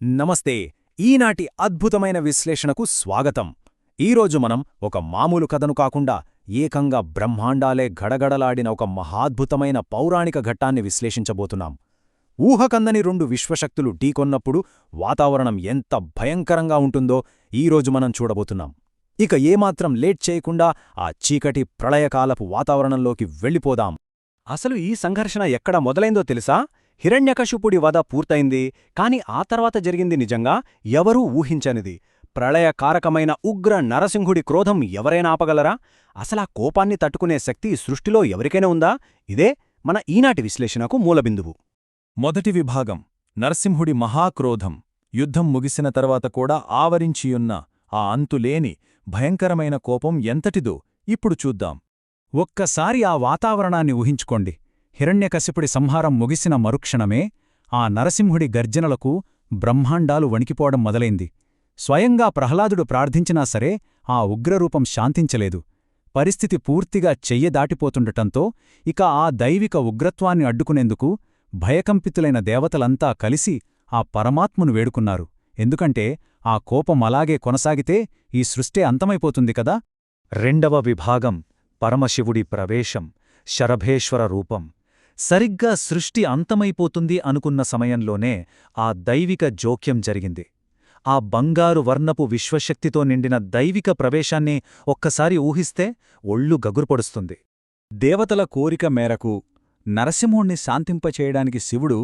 నమస్తే. ఈనాటి అద్భుతమైన విశ్లేషణకు స్వాగతం. ఈరోజు మనం ఒక మామూలు కథను కాకుండా ఏకంగా బ్రహ్మాండాలే గడగడలాడిన ఒక మహాద్భుతమైన పౌరాణిక ఘట్టాన్ని విశ్లేషించబోతున్నాం. ఊహకందని రెండు విశ్వశక్తులు ఢీకొన్నప్పుడు వాతావరణం ఎంత భయంకరంగా ఉంటుందో ఈరోజు మనం చూడబోతున్నాం. ఇక ఏమాత్రం లేట్ చేయకుండా ఆ చీకటి ప్రళయకాలపు వాతావరణంలోకి వెళ్ళిపోదాం. అసలు ఈ సంఘర్షణ ఎక్కడ మొదలైందో తెలుసా? హిరణ్యకశిపుడి వధ పూర్తయింది, కాని ఆ తర్వాత జరిగింది నిజంగా ఎవరూ ఊహించనిది. ప్రళయకారకమైన ఉగ్ర నరసింహుడి క్రోధం ఎవరైనా ఆపగలరా? అసలా కోపాన్ని తట్టుకునే శక్తి సృష్టిలో ఎవరికైనా ఉందా? ఇదే మన ఈనాటి విశ్లేషణకు మూలబిందువు. మొదటి విభాగం: నరసింహుడి మహాక్రోధం. యుద్ధం ముగిసిన తర్వాత కూడా ఆవరించియున్న ఆ అంతులేని భయంకరమైన కోపం ఎంతటిదో ఇప్పుడు చూద్దాం. ఒక్కసారి ఆ వాతావరణాన్ని ఊహించుకోండి. హిరణ్యకశిపుడి సంహారం ముగిసిన మరుక్షణమే ఆ నరసింహుడి గర్జనలకు బ్రహ్మాండాలు వణికిపోవడం మొదలైంది. స్వయంగా ప్రహ్లాదుడు ప్రార్థించినా సరే ఆ ఉగ్రరూపం శాంతించలేదు. పరిస్థితి పూర్తిగా చెయ్యదాటిపోతుండటంతో ఇక ఆ దైవిక ఉగ్రత్వాన్ని అడ్డుకునేందుకు భయకంపితులైన దేవతలంతా కలిసి ఆ పరమాత్మును వేడుకున్నారు. ఎందుకంటే ఆ కోపం అలాగే కొనసాగితే ఈ సృష్టి అంతమైపోతుంది కదా. రెండవ విభాగం: పరమశివుడి ప్రవేశం, శరభేశ్వర రూపం. సరిగ్గా సృష్టి అంతమైపోతుంది అనుకున్న సమయంలోనే ఆ దైవిక జోక్యం జరిగింది. ఆ బంగారు వర్ణపు విశ్వశక్తితో నిండిన దైవిక ప్రవేశాన్ని ఒక్కసారి ఊహిస్తే ఒళ్ళు గగురుపొడుస్తుంది. దేవతల కోరిక మేరకు నరసింహుణ్ణి శాంతింపచేయడానికి శివుడు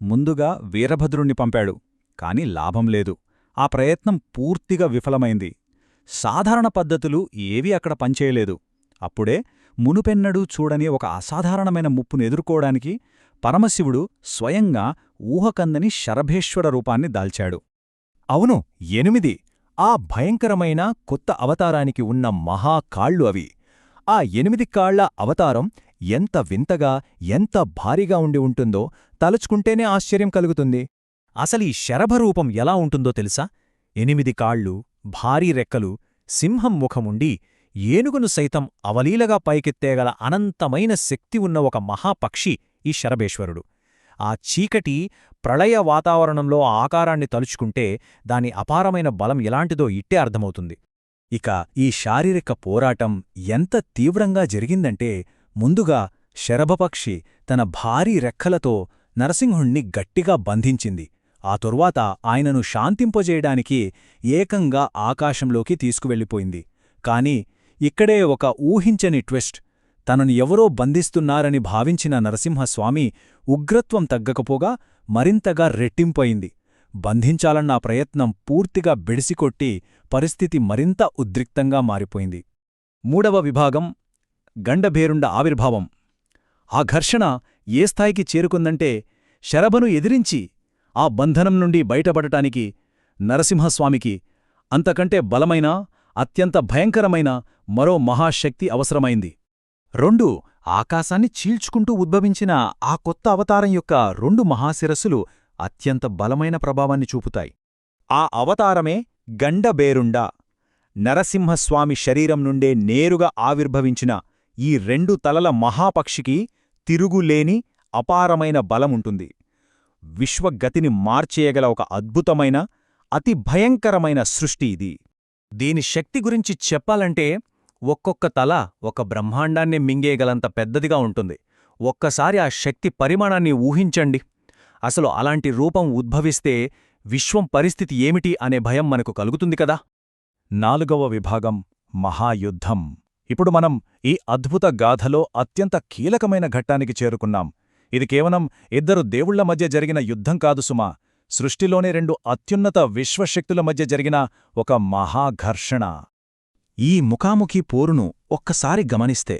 ముందుగా వీరభద్రుణ్ణి పంపాడు. కాని లాభం లేదు. ఆ ప్రయత్నం పూర్తిగా విఫలమైంది. సాధారణ పద్ధతులు ఏవీ అక్కడ పనిచేయలేదు. అప్పుడే మునుపెన్నడూ చూడని ఒక అసాధారణమైన ముప్పును ఎదుర్కోవడానికి పరమశివుడు స్వయంగా ఊహకందని శరభేశ్వర రూపాన్ని దాల్చాడు. అవును, 8 ఆ భయంకరమైన కొత్త అవతారానికి ఉన్న మహాకాళ్ళు అవి. ఆ 8 కాళ్ల అవతారం ఎంత వింతగా, ఎంత భారీగా ఉండి ఉంటుందో తలుచుకుంటేనే ఆశ్చర్యం కలుగుతుంది. అసలీ శరభరూపం ఎలా ఉంటుందో తెలుసా? 8 కాళ్ళు, భారీ రెక్కలు, సింహం ముఖముండి ఏనుగును సైతం అవలీలగా పైకెత్తేగల అనంతమైన శక్తి ఉన్న ఒక మహాపక్షి ఈ శరభేశ్వరుడు. ఆ చీకటి ప్రళయ వాతావరణంలో ఆ ఆకారాన్ని తలుచుకుంటే దాని అపారమైన బలం ఎలాంటిదో ఇట్టే అర్థమవుతుంది. ఇక ఈ శారీరక పోరాటం ఎంత తీవ్రంగా జరిగిందంటే, ముందుగా శరభపక్షి తన భారీ రెక్కలతో నరసింహుణ్ణి గట్టిగా బంధించింది. ఆ తరువాత ఆయనను శాంతింపజేయడానికి ఏకంగా ఆకాశంలోకి తీసుకువెళ్ళిపోయింది. కాని ఇక్కడే ఒక ఊహించని ట్విస్ట్. తనను ఎవరో బంధిస్తున్నారని భావించిన నరసింహస్వామి ఉగ్రత్వం తగ్గకపోగా మరింతగా రెట్టింపయింది. బంధించాలన్న ప్రయత్నం పూర్తిగా బెడిసికొట్టి పరిస్థితి మరింత ఉద్రిక్తంగా మారిపోయింది. మూడవ విభాగం: గండభేరుండ ఆవిర్భావం. ఆ ఘర్షణ ఏ స్థాయికి చేరుకుందంటే, శరభను ఎదిరించి ఆ బంధనం నుండి బయటపడటానికి నరసింహస్వామికి అంతకంటే బలమైన, అత్యంత భయంకరమైన మరో మహాశక్తి అవసరమైంది. 2 ఆకాశాన్ని చీల్చుకుంటూ ఉద్భవించిన ఆ కొత్త అవతారం యొక్క 2 మహాశిరస్సులు అత్యంత బలమైన ప్రభావాన్ని చూపుతాయి. ఆ అవతారమే గండభేరుండ. నరసింహస్వామి శరీరం నుండే నేరుగా ఆవిర్భవించిన ఈ 2 తలల మహాపక్షికి తిరుగులేని అపారమైన బలముంటుంది. విశ్వగతిని మార్చేయగల ఒక అద్భుతమైన, అతి భయంకరమైన సృష్టి ఇది. దీని శక్తి గురించి చెప్పాలంటే, ఒక్కొక్క తల ఒక బ్రహ్మాండాన్ని మింగేయగలంత పెద్దదిగా ఉంటుంది. ఒక్కసారి ఆ శక్తి పరిమాణాన్ని ఊహించండి. అసలు అలాంటి రూపం ఉద్భవిస్తే విశ్వం పరిస్థితి ఏమిటి అనే భయం మనకు కలుగుతుంది కదా. 4వ విభాగం: మహాయుద్ధం. ఇప్పుడు మనం ఈ అద్భుత గాథలో అత్యంత కీలకమైన ఘట్టానికి చేరుకున్నాం. ఇది కేవలం 2 దేవుళ్ల మధ్య జరిగిన యుద్ధం కాదు సుమా. సృష్టిలోనే 2 అత్యున్నత విశ్వశక్తుల మధ్య జరిగిన ఒక మహాఘర్షణ. ఈ ముఖాముఖి పోరును ఒక్కసారి గమనిస్తే,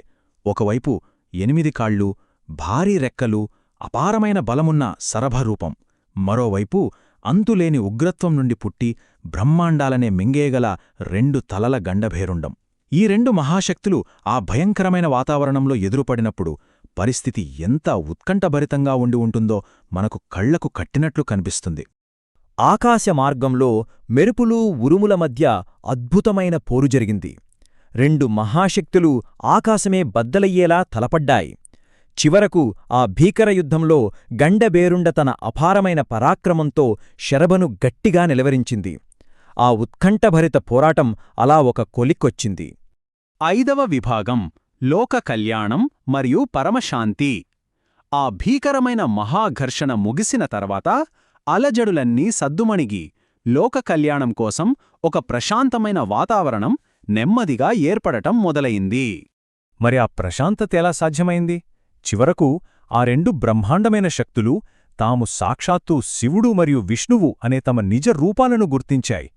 ఒకవైపు 8 కాళ్ళు, భారీ రెక్కలు, అపారమైన బలమున్న శరభరూపం, మరోవైపు అంతులేని ఉగ్రత్వం నుండి పుట్టి బ్రహ్మాండాలనే మింగేయగల 2 తలల గండభేరుండం. ఈ 2 మహాశక్తులు ఆ భయంకరమైన వాతావరణంలో ఎదురుపడినప్పుడు పరిస్థితి ఎంత ఉత్కంఠభరితంగా ఉండి ఉంటుందో మనకు కళ్లకు కట్టినట్లు కనిపిస్తుంది. ఆకాశమార్గంలో మెరుపులు, ఉరుముల మధ్య అద్భుతమైన పోరు జరిగింది. 2 మహాశక్తులు ఆకాశమే బద్దలయ్యేలా తలపడ్డాయి. చివరకు ఆ భీకర యుద్ధంలో గండబేరుండ తన అపారమైన పరాక్రమంతో శరభను గట్టిగా నిలవరించింది. ఆ ఉత్కంఠభరిత పోరాటం అలా ఒక కొలిక్కొచ్చింది. 5వ విభాగం లోక కళ్యాణం మరియు పరమశాంతి. ఆ భీకరమైన మహాఘర్షణ ముగిసిన తర్వాత అలజడులన్నీ సద్దుమణిగి లోక కళ్యాణం కోసం ఒక ప్రశాంతమైన వాతావరణం నెమ్మదిగా ఏర్పడటం మొదలయింది. మరి ఆ ప్రశాంతత ఎలా సాధ్యమైంది? చివరకు ఆ రెండు బ్రహ్మాండమైన శక్తులు తాము సాక్షాత్తు శివుడు మరియు విష్ణువు అనే తమ నిజ రూపాలను గుర్తించాయి.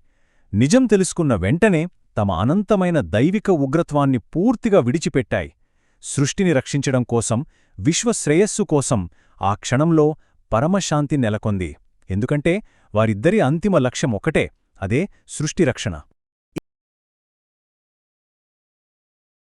నిజం తెలుసుకున్న వెంటనే తమ అనంతమైన దైవిక ఉగ్రత్వాన్ని పూర్తిగా విడిచిపెట్టాయి. సృష్టిని రక్షించడం కోసం, విశ్వశ్రేయస్సు కోసం ఆ క్షణంలో పరమశాంతి నెలకొంది. ఎందుకంటే వారిద్దరి అంతిమ లక్ష్యం ఒకటే, అదే సృష్టి రక్షణ.